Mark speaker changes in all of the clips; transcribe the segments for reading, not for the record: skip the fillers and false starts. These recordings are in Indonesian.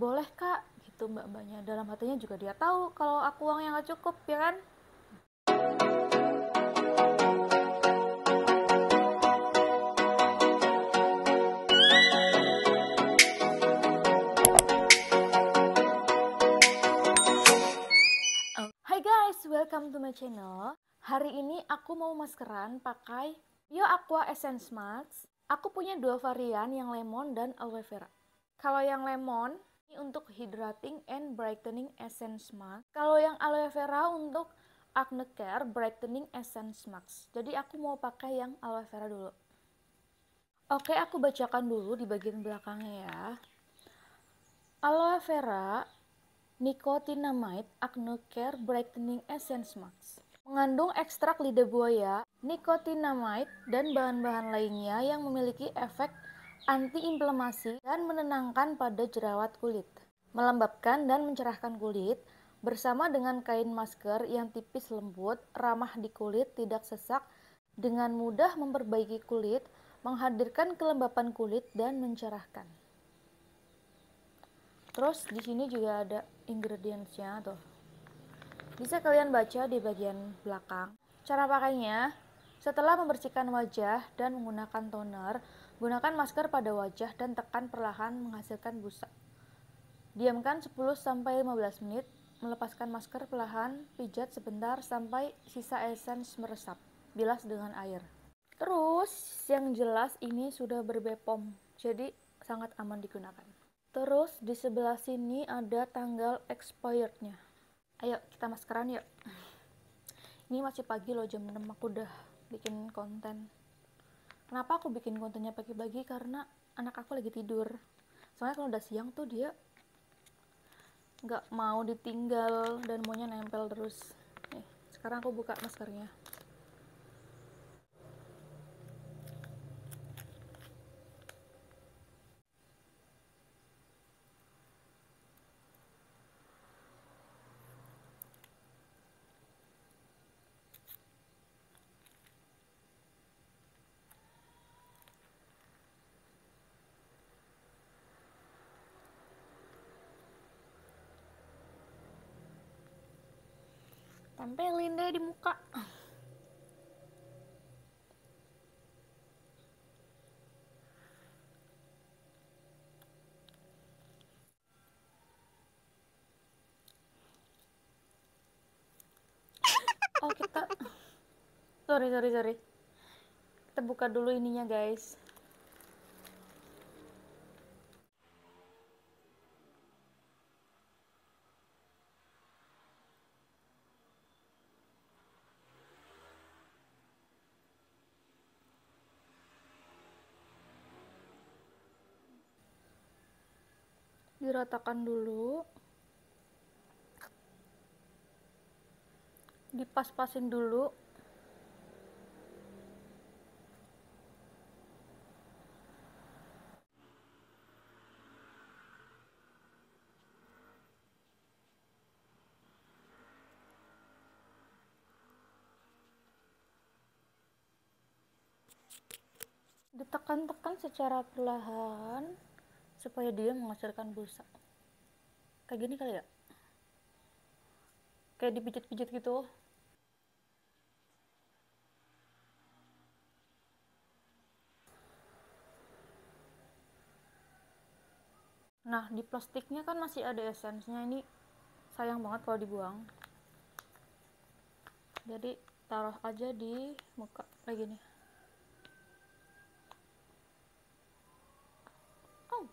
Speaker 1: boleh kak, gitu mbak-mbaknya. Dalam hatinya juga dia tahu kalau aku uangnya nggak cukup, ya kan? Hai guys, welcome to my channel. Hari ini aku mau maskeran pakai Bio Aqua Essence Mask. Aku punya dua varian, yang lemon dan aloe vera. Kalau yang lemon ini untuk hydrating and brightening essence mask. Kalau yang aloe vera untuk acne care brightening essence mask. Jadi aku mau pakai yang aloe vera dulu. Oke, aku bacakan dulu di bagian belakangnya ya. Aloe vera Nicotinamide Acne Care Brightening Essence Mask mengandung ekstrak lidah buaya, nicotinamide, dan bahan-bahan lainnya yang memiliki efek anti-inflamasi dan menenangkan pada jerawat kulit, melembabkan dan mencerahkan kulit, bersama dengan kain masker yang tipis lembut, ramah di kulit, tidak sesak, dengan mudah memperbaiki kulit, menghadirkan kelembapan kulit, dan mencerahkan. Terus di sini juga ada ingredientsnya tuh. Bisa kalian baca di bagian belakang. Cara pakainya, setelah membersihkan wajah dan menggunakan toner, gunakan masker pada wajah dan tekan perlahan menghasilkan busa. Diamkan 10-15 menit, melepaskan masker perlahan, pijat sebentar sampai sisa essence meresap. Bilas dengan air. Terus yang jelas ini sudah berbepom, jadi sangat aman digunakan. Terus di sebelah sini ada tanggal expirednya. Ayo kita maskeran yuk. Ini masih pagi loh, jam 6 aku udah bikin konten. Kenapa aku bikin kontennya pagi-pagi? Karena anak aku lagi tidur. Soalnya kalau udah siang tuh dia nggak mau ditinggal dan maunya nempel terus. Nih, sekarang aku buka maskernya. Tempelin deh di muka. Oh kita, sorry. Kita buka dulu ininya guys. Diratakan dulu, dipas-pasin dulu. Ditekan-tekan secara perlahan supaya dia menghasilkan busa. Kayak gini kali ya? Kayak dipijit-pijit gitu. Nah, di plastiknya kan masih ada esensnya. Ini sayang banget kalau dibuang. Jadi taruh aja di muka kayak gini. Oh.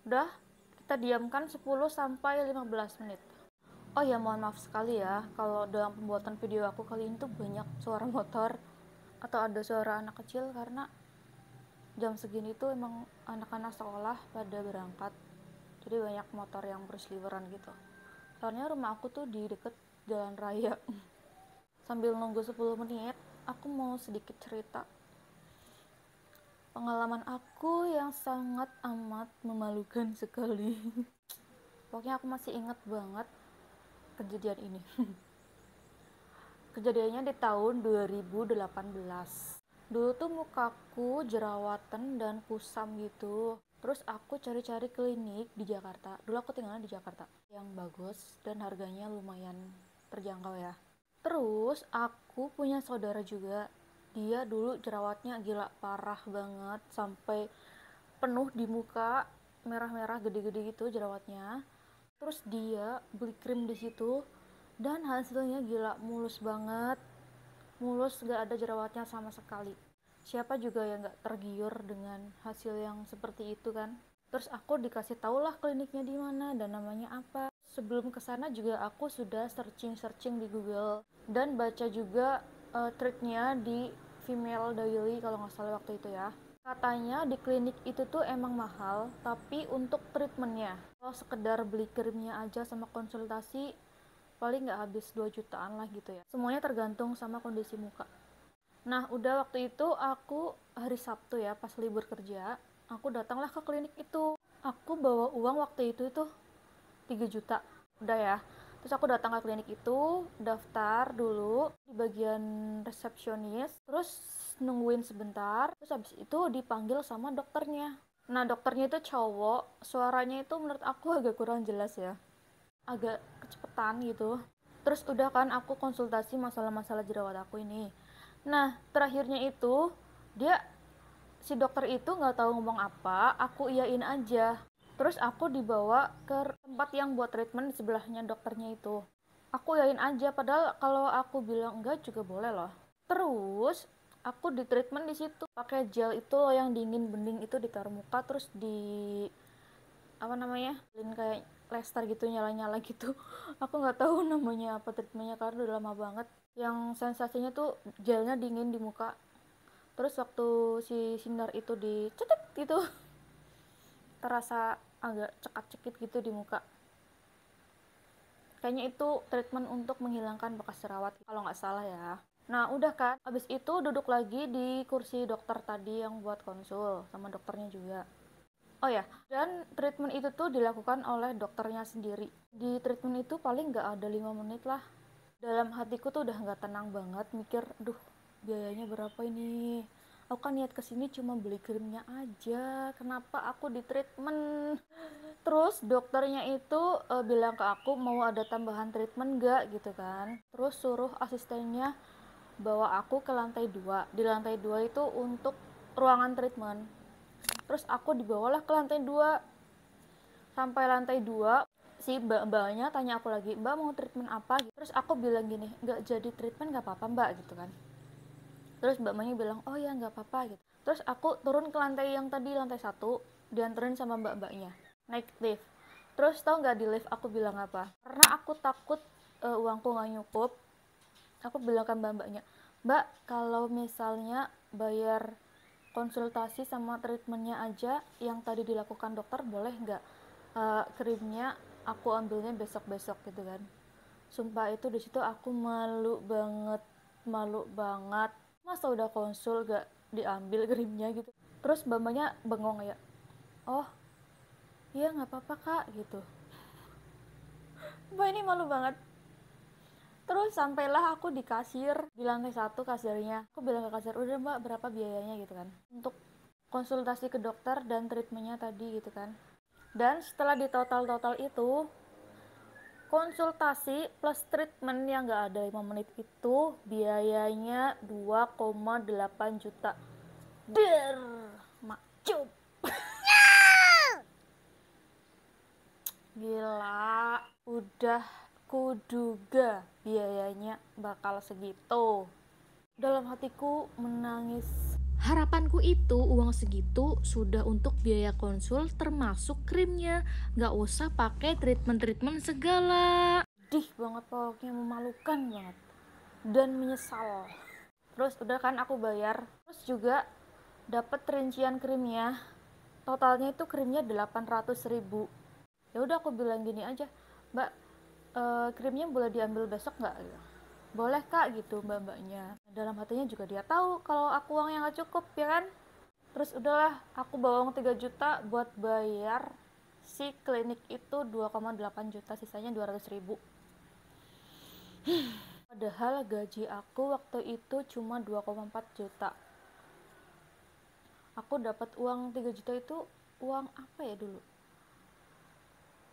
Speaker 1: Udah, kita diamkan 10-15 menit. Oh ya, mohon maaf sekali ya kalau dalam pembuatan video aku kali ini tuh banyak suara motor atau ada suara anak kecil, karena jam segini tuh emang anak-anak sekolah pada berangkat. Jadi banyak motor yang berseliweran gitu. Soalnya rumah aku tuh di deket jalan raya. Sambil nunggu 10 menit, aku mau sedikit cerita pengalaman aku yang sangat amat memalukan sekali. Pokoknya aku masih inget banget kejadian ini. Kejadiannya di tahun 2018. Dulu tuh mukaku jerawatan dan kusam gitu. Terus aku cari-cari klinik di Jakarta. Dulu aku tinggalnya di Jakarta yang bagus dan harganya lumayan terjangkau ya. Terus aku punya saudara juga. Dia dulu jerawatnya gila parah banget sampai penuh di muka, merah-merah gede-gede gitu jerawatnya. Terus dia beli krim di situ dan hasilnya gila mulus banget. Mulus, gak ada jerawatnya sama sekali. Siapa juga yang gak tergiur dengan hasil yang seperti itu kan. Terus aku dikasih tau lah kliniknya di mana dan namanya apa. Sebelum kesana juga aku sudah searching di Google dan baca juga treatnya di Female Daily kalau nggak salah waktu itu ya. Katanya di klinik itu tuh emang mahal, tapi untuk treatmentnya, kalau sekedar beli krimnya aja sama konsultasi paling nggak habis 2 jutaan lah gitu ya. Semuanya tergantung sama kondisi muka. Nah udah waktu itu aku hari Sabtu ya pas libur kerja, aku datanglah ke klinik itu. Aku bawa uang waktu itu 3 juta. Udah ya. Terus aku datang ke klinik itu, daftar dulu di bagian resepsionis, terus nungguin sebentar, terus habis itu dipanggil sama dokternya. Nah, dokternya itu cowok, suaranya itu menurut aku agak kurang jelas ya. Agak kecepetan gitu. Terus udah kan aku konsultasi masalah-masalah jerawat aku ini. Nah, terakhirnya itu dia si dokter itu nggak tahu ngomong apa, aku iyain aja. Terus aku dibawa ke tempat yang buat treatment di sebelahnya dokternya itu. Aku iyain aja, padahal kalau aku bilang enggak juga boleh loh. Terus aku di treatment di situ pakai gel itu loh yang dingin bening itu ditaruh muka, terus di apa namanya, kayak lester gitu nyala-nyala gitu. Aku nggak tahu namanya apa treatmentnya karena udah lama banget. Yang sensasinya tuh gelnya dingin di muka. Terus waktu si sinar itu dicetek gitu, terasa agak cekat-cekit gitu di muka. Kayaknya itu treatment untuk menghilangkan bekas jerawat kalau nggak salah ya. Nah udah kan, habis itu duduk lagi di kursi dokter tadi yang buat konsul sama dokternya juga. Oh ya, dan treatment itu tuh dilakukan oleh dokternya sendiri. Di treatment itu paling nggak ada 5 menit lah. Dalam hatiku tuh udah nggak tenang banget, mikir, duh biayanya berapa ini? Aku kan niat kesini cuma beli krimnya aja, kenapa aku di treatment? Terus dokternya itu bilang ke aku mau ada tambahan treatment nggak gitu kan. Terus suruh asistennya bawa aku ke lantai 2. Di lantai 2 itu untuk ruangan treatment. Terus aku dibawalah ke lantai 2. Sampai lantai 2, si mbak-mbaknya tanya aku lagi, mbak mau treatment apa? Terus aku bilang gini, nggak jadi treatment nggak apa-apa mbak gitu kan. Terus mbak-mbaknya bilang, oh ya nggak apa-apa gitu. Terus aku turun ke lantai yang tadi, lantai 1, dianterin sama mbak-mbaknya naik lift. Terus tau nggak di lift aku bilang apa? Karena aku takut uangku nggak nyukup, aku bilang ke mbak-mbaknya, mbak kalau misalnya bayar konsultasi sama treatmentnya aja yang tadi dilakukan dokter boleh nggak? Krimnya aku ambilnya besok-besok gitu kan. Sumpah itu di situ aku malu banget. Masa udah konsul gak diambil krimnya gitu. Terus mbaknya bengong ya. Oh, iya nggak apa-apa kak gitu. Mbak ini malu banget. Terus sampailah aku di kasir di lantai 1 kasirnya. Aku bilang ke kasir, udah mbak berapa biayanya gitu kan. Untuk konsultasi ke dokter dan treatmentnya tadi gitu kan. Dan setelah di total itu konsultasi plus treatment yang gak ada 5 menit itu biayanya 2,8 juta. Der, macup. Gila, udah kuduga biayanya bakal segitu. Dalam hatiku menangis.
Speaker 2: Harapanku itu uang segitu sudah untuk biaya konsul termasuk krimnya, gak usah pakai treatment segala.
Speaker 1: Sedih banget pokoknya, memalukan banget dan menyesal. Terus udah kan aku bayar, terus juga dapat rincian krimnya. Totalnya itu krimnya 800.000. Ya udah aku bilang gini aja, mbak krimnya boleh diambil besok nggak gitu. Boleh kak gitu mbak-mbaknya. Dalam hatinya juga dia tahu kalau aku uang yang gak cukup ya kan. Terus udahlah aku bawa uang 3 juta buat bayar si klinik itu 2,8 juta, sisanya 200.000. Padahal gaji aku waktu itu cuma 2,4 juta. Aku dapat uang 3 juta itu uang apa ya dulu?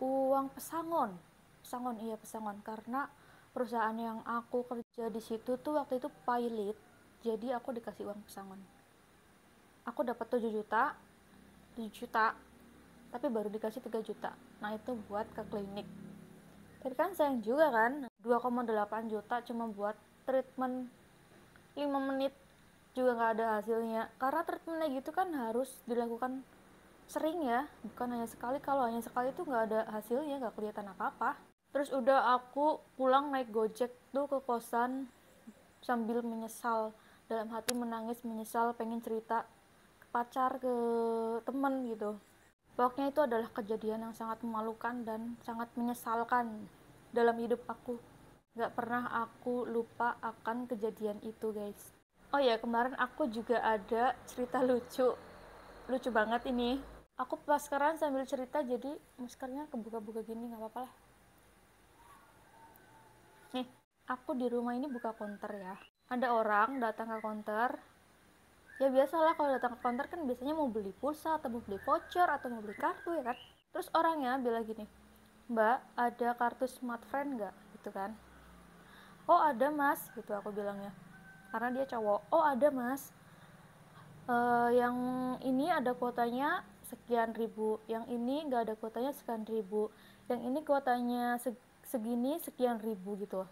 Speaker 1: Uang pesangon. Pesangon, iya pesangon, karena perusahaan yang aku kerja di situ tuh waktu itu pilot. Jadi aku dikasih uang pesangon. Aku dapat 7 juta, 7 juta, tapi baru dikasih 3 juta. Nah, itu buat ke klinik. Tapi kan sayang juga kan, 2,8 juta cuma buat treatment 5 menit juga nggak ada hasilnya. Karena treatmentnya gitu kan harus dilakukan sering ya, bukan hanya sekali. Kalau hanya sekali tuh nggak ada hasilnya, nggak kelihatan apa-apa. Terus udah aku pulang naik gojek tuh ke kosan sambil menyesal, dalam hati menangis menyesal, pengen cerita ke pacar, ke temen gitu. Pokoknya itu adalah kejadian yang sangat memalukan dan sangat menyesalkan dalam hidup aku. Gak pernah aku lupa akan kejadian itu guys. Oh ya, kemarin aku juga ada cerita lucu. Lucu banget ini. Aku maskeran sambil cerita, jadi maskernya kebuka-buka gini, gak apa-apa lah. Nih, aku di rumah ini buka counter ya. Ada orang datang ke counter. Ya biasalah kalau datang ke counter kan biasanya mau beli pulsa atau mau beli voucher atau mau beli kartu ya kan. Terus orangnya bilang gini, "Mbak, ada kartu Smartfriend nggak?" gitu kan. "Oh ada mas," gitu aku bilangnya, karena dia cowok. "Oh ada mas, yang ini ada kuotanya sekian ribu, yang ini nggak ada kuotanya sekian ribu, yang ini kuotanya segini sekian ribu," gitu.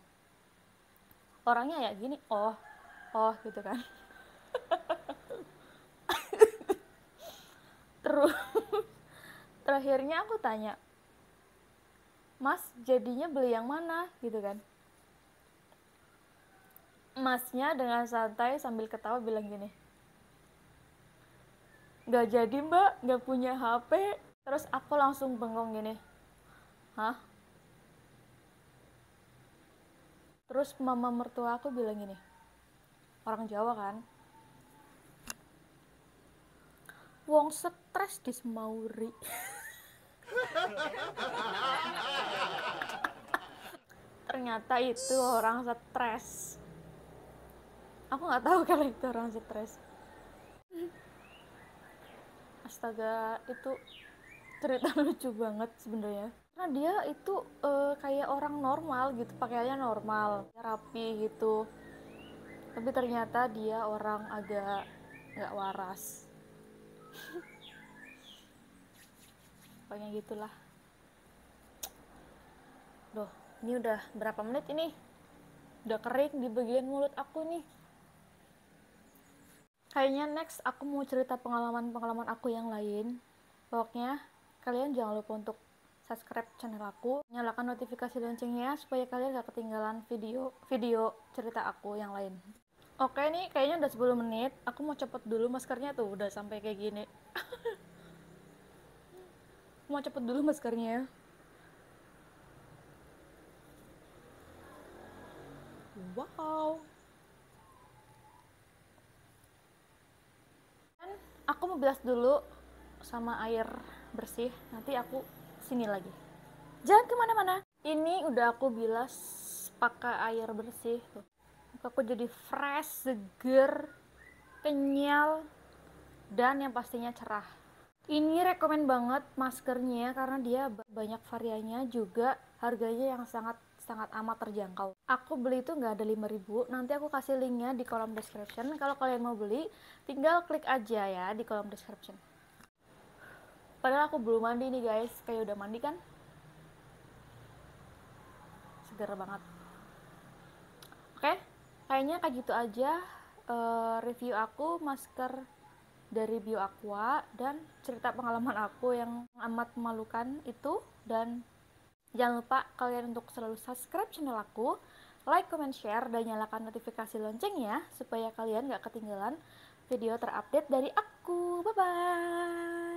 Speaker 1: Orangnya ya gini, oh gitu kan. Terus terakhirnya aku tanya, "Mas jadinya beli yang mana?" gitu kan. Masnya dengan santai sambil ketawa bilang gini, "Gak jadi mbak, gak punya HP." Terus aku langsung bengong gini, "Hah?" Terus mama mertua aku bilang gini, orang Jawa kan, "Wong stres di Semauri." Ternyata itu orang stres. Aku nggak tahu kalau itu orang stres. Astaga, itu cerita lucu banget sebenarnya. Karena dia itu kayak orang normal gitu, pakaiannya normal, rapi gitu. Tapi ternyata dia orang agak nggak waras. Pokoknya gitulah. Loh, ini udah berapa menit ini? Udah kering di bagian mulut aku nih. Kayaknya next aku mau cerita pengalaman-pengalaman aku yang lain. Pokoknya kalian jangan lupa untuk subscribe channel aku, nyalakan notifikasi loncengnya supaya kalian gak ketinggalan video cerita aku yang lain. Oke nih, kayaknya udah 10 menit. Aku mau cepet dulu, maskernya tuh udah sampai kayak gini. Mau cepet dulu maskernya. Wow. Dan aku mau bilas dulu sama air bersih. Nanti aku sini lagi. Jangan kemana-mana. Ini udah aku bilas pakai air bersih. Tuh. Aku jadi fresh, seger, kenyal, dan yang pastinya cerah. Ini rekomen banget maskernya karena dia banyak variannya, juga harganya yang sangat amat terjangkau. Aku beli itu nggak ada 5.000, nanti aku kasih linknya di kolom description. Kalau kalian mau beli, tinggal klik aja ya di kolom description. Padahal aku belum mandi nih guys, kayak udah mandi kan? Seger banget. Oke, kayaknya kayak gitu aja review aku masker dari BioAqua dan cerita pengalaman aku yang amat memalukan itu. Dan jangan lupa kalian untuk selalu subscribe channel aku, like, comment, share, dan nyalakan notifikasi loncengnya supaya kalian gak ketinggalan video terupdate dari aku. Bye bye.